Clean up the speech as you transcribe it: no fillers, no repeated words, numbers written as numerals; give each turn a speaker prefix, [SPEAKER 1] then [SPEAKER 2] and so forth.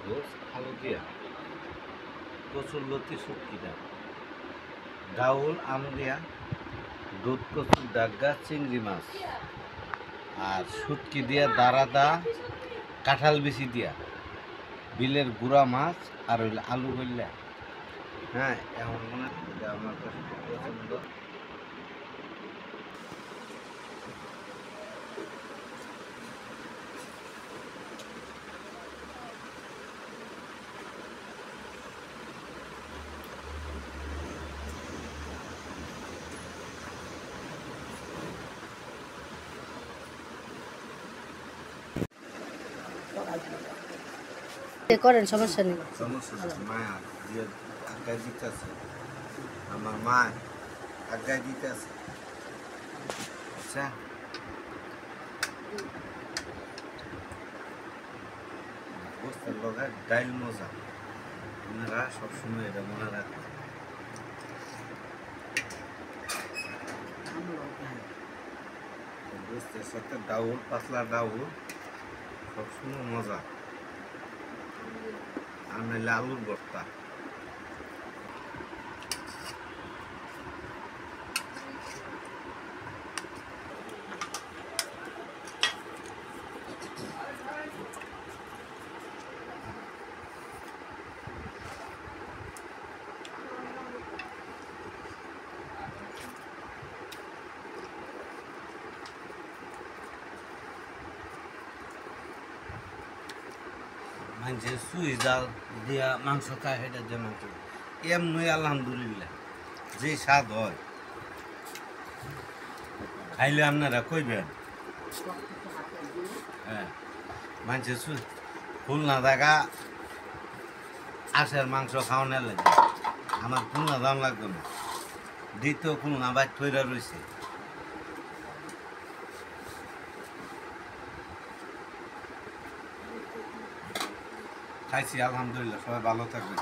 [SPEAKER 1] গোস আলু দিয়া, কচুরলতি শুটকি ডাল, ডাউল আম দিয়া, দুধ কচুর ডাগা চিংড়ি মাছ, আর শুটকি দিয়া দারাদা কাঁঠাল বিচি দিয়া, বিলের গুড়া মাছ, আর হইল আলু বললা। হ্যাঁ, এমন মনে হয় আমার কাছে খুব পছন্দ।
[SPEAKER 2] করেন, সমস্যা নেই।
[SPEAKER 1] মায়া দিয়ে আজ্ঞায় দিতেছে, আমার মা আজ্ঞায় দিতেছে। আচ্ছা, গোস্তের লগে ডাইল মজা, আপনারা সবসময় এটা মনে রাখবেন। গোস্তের সাথে ডাউল, পাতলা ডাউল সবসময় মজা, আর নাহলে আলুর ভর্তা। মানুষের সুই জাল দিয়া মাংস খায়, সেটা যেমন এমনি আলহামদুলিল্লাহ যে স্বাদ হয়, খাইলে আপনারা কইবেন। হ্যাঁ, মানুষের খুলনা জায়গা আশের মাংস খাওয়ানোর লাগে, আমার খুলনা দাম লাগবে না, দ্বিতীয় খুলনা বাইর তৈরি রয়েছে। খাইছি আলহামদুলিল্লাহ, সবাই ভালো থাকবেন।